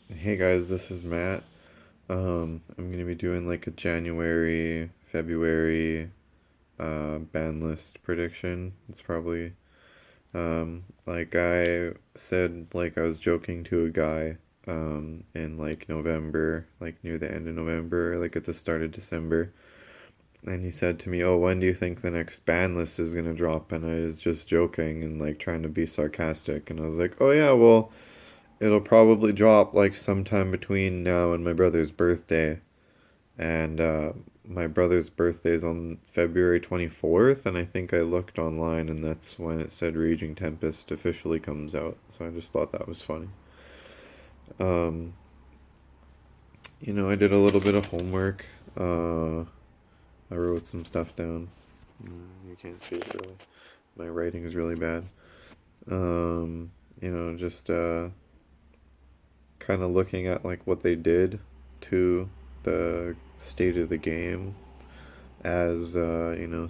Hey guys, this is Matt. I'm gonna be doing like a January, February ban list prediction. It's probably like I said, like I was joking to a guy in like November, like near the end of November, like at the start of December, and he said to me, "Oh, when do you think the next ban list is gonna drop?" And I was just joking and like trying to be sarcastic, and I was like, "Oh yeah, well." It'll probably drop like sometime between now and my brother's birthday. And my brother's birthday is on February 24th, and I think I looked online and that's when it said Raging Tempest officially comes out. So I just thought that was funny. Um, I did a little bit of homework. I wrote some stuff down. You can't see it really. My writing is really bad. Just kind of looking at like what they did to the state of the game as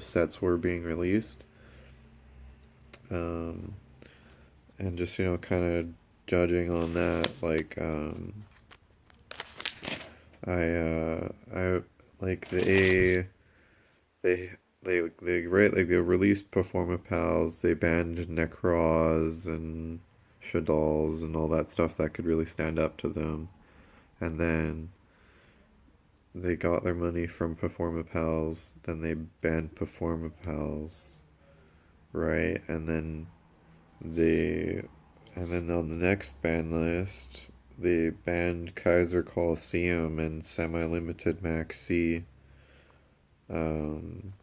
sets were being released, um, and just kind of judging on that. Like I like they they released Performa Pals. They banned Necros and Shaddolls and all that stuff that could really stand up to them, and then they got their money from Performa Pals, then they banned Performa Pals, right? They and then on the next ban list, they banned Kaiser Coliseum and Semi-Limited Max C. Um,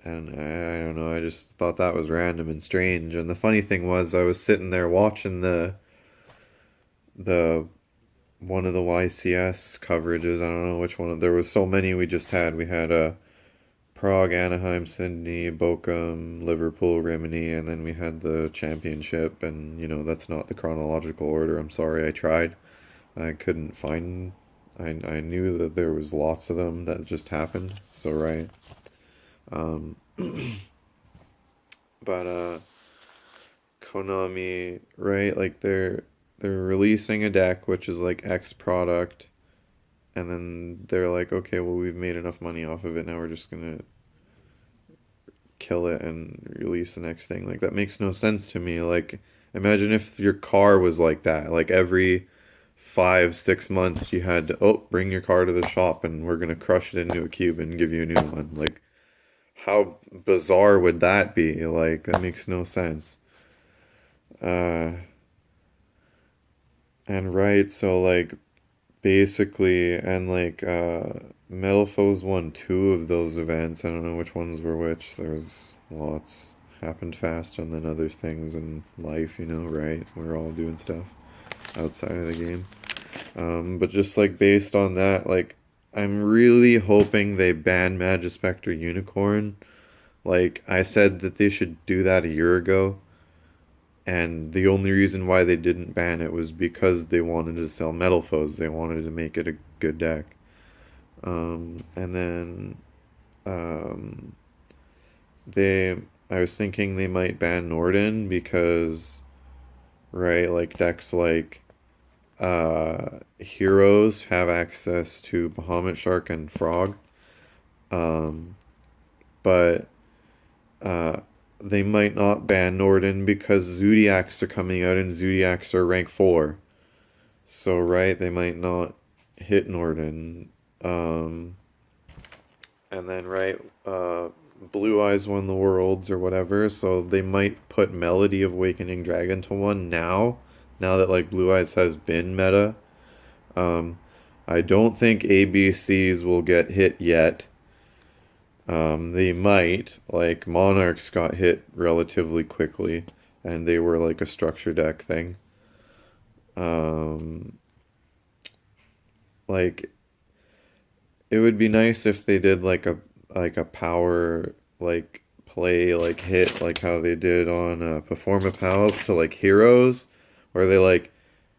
and I don't know, I just thought that was random and strange. And the funny thing was, I was sitting there watching the one of the YCS coverages. I don't know which one. There was so many we just had. We had Prague, Anaheim, Sydney, Bochum, Liverpool, Rimini, and then we had the championship. And that's not the chronological order. I'm sorry, I tried. I couldn't find. I knew that there was lots of them that just happened. So right. Um, but Konami, right? Like they're releasing a deck which is like X product, and then they're like, okay, well we've made enough money off of it. Now we're just gonna kill it and release the next thing. Like that makes no sense to me. Like imagine if your car was like that. Like every 5, 6 months you had to bring your car to the shop and we're gonna crush it into a cube and give you a new one. Like how bizarre would that be? Like that makes no sense. Uh and right, so like basically, and like Metal Foes won two of those events. I don't know which ones were which. There was lots happened fast, and then other things in life, right? We're all doing stuff outside of the game. But just like based on that, like I'm really hoping they ban Magispector Unicorn. Like I said that they should do that a year ago, and the only reason why they didn't ban it was because they wanted to sell Metal Foes. They wanted to make it a good deck. And then um, they, I was thinking they might ban Norden because, right, like decks like Heroes have access to Bahamut Shark and Frog. Um, but uh, they might not ban Norden because Zodiacs are coming out and Zodiacs are rank 4. So, right, they might not hit Norden. Um, and then, right, Blue Eyes won the Worlds or whatever, so they might put Melody of Awakening Dragon to one now that, like, Blue Eyes has been meta. Um, I don't think ABCs will get hit yet. They might, like, Monarchs got hit relatively quickly, and they were like a structure deck thing. Um, like it would be nice if they did like a power like play like hit like how they did on Performa Pals to like Heroes, where they like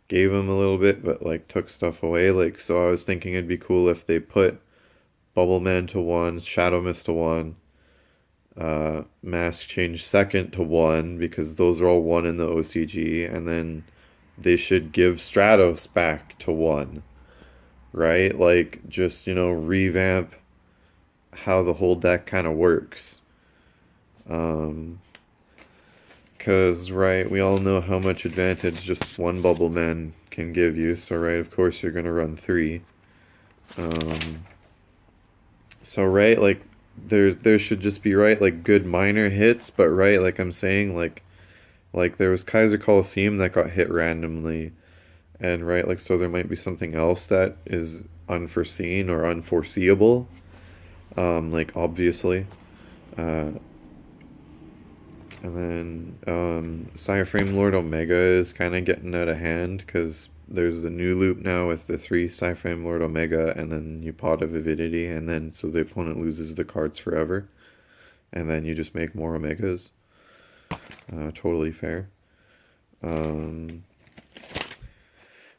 gave them a little bit but like took stuff away. Like so, I was thinking it'd be cool if they put Bubble Man to one, Shadow Mist to one, Mask Change second to one because those are all one in the OCG, and then they should give Stratos back to 1, right? Like, just, revamp how the whole deck kind of works. Um, 'Cause, right, we all know how much advantage just one bubble man can give you, so, right, of course you're gonna run 3. Um, so, right, like, there should just be, right, like, good minor hits, but, right, like I'm saying, like there was Kaiser Coliseum that got hit randomly, and, right, like, so there might be something else that is unforeseen or unforeseeable, like, obviously. Uh, And then Cyframe Lord Omega is kind of getting out of hand because there's the new loop now with the 3 Cyframe Lord Omega, and then you pot a Vividity, and then so the opponent loses the cards forever, and then you just make more Omegas. Totally fair. Um,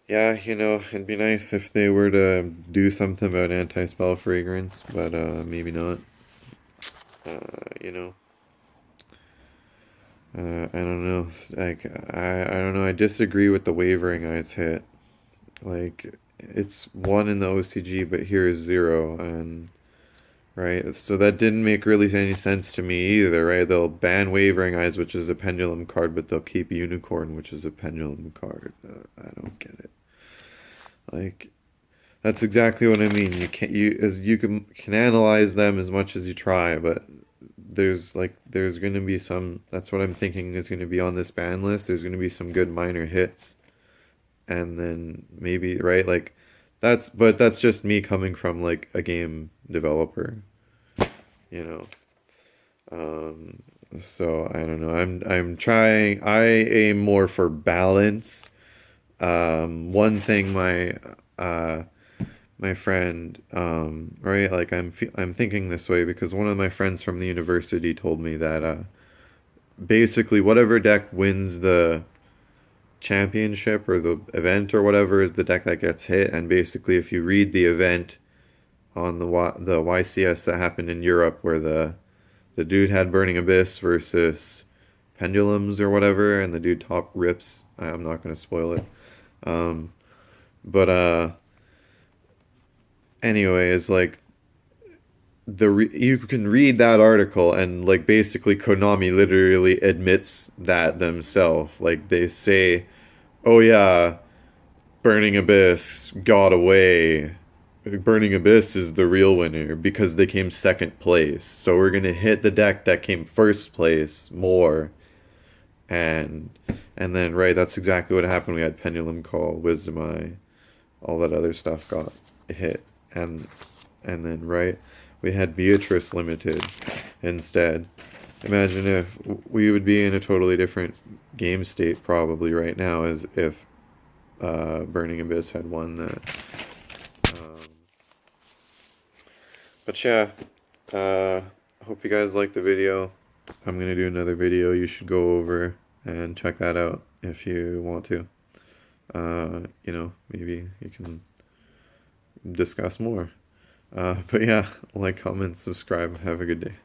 yeah, it'd be nice if they were to do something about anti-spell fragrance, but maybe not. You know. I don't know. Like, I don't know. I disagree with the Wavering Eyes hit. Like, it's 1 in the OCG, but here is 0, and right. So that didn't make really any sense to me either, right? They'll ban Wavering Eyes, which is a pendulum card, but they'll keep Unicorn, which is a pendulum card. I don't get it. Like, that's exactly what I mean. You can analyze them as much as you try, but there's gonna be some. That's what I'm thinking is gonna be on this ban list. There's gonna be some good minor hits, and then maybe, right, like that's just me coming from like a game developer, you know. Um, so I don't know. I'm trying. I aim more for balance. One thing uh my friend, right, like I'm thinking this way because one of my friends from the university told me that basically whatever deck wins the championship or the event or whatever is the deck that gets hit, and basically if you read the event on the YCS that happened in Europe where the dude had Burning Abyss versus Pendulums or whatever, and the dude top rips. I'm not going to spoil it. But anyways, like you can read that article, and like basically Konami literally admits that themselves. Like they say, "Oh yeah, Burning Abyss got away. Burning Abyss is the real winner because they came second place. So we're gonna hit the deck that came first place more." And and then, right, that's exactly what happened. We had Pendulum Call, Wisdom Eye, all that other stuff got hit, and then, right, we had Beatrice Limited instead. Imagine if we would be in a totally different game state probably right now as if Burning Abyss had won that. But yeah, hope you guys liked the video. I'm gonna do another video. You should go over and check that out if you want to. Maybe you can discuss more. But yeah, like, comment, subscribe. Have a good day.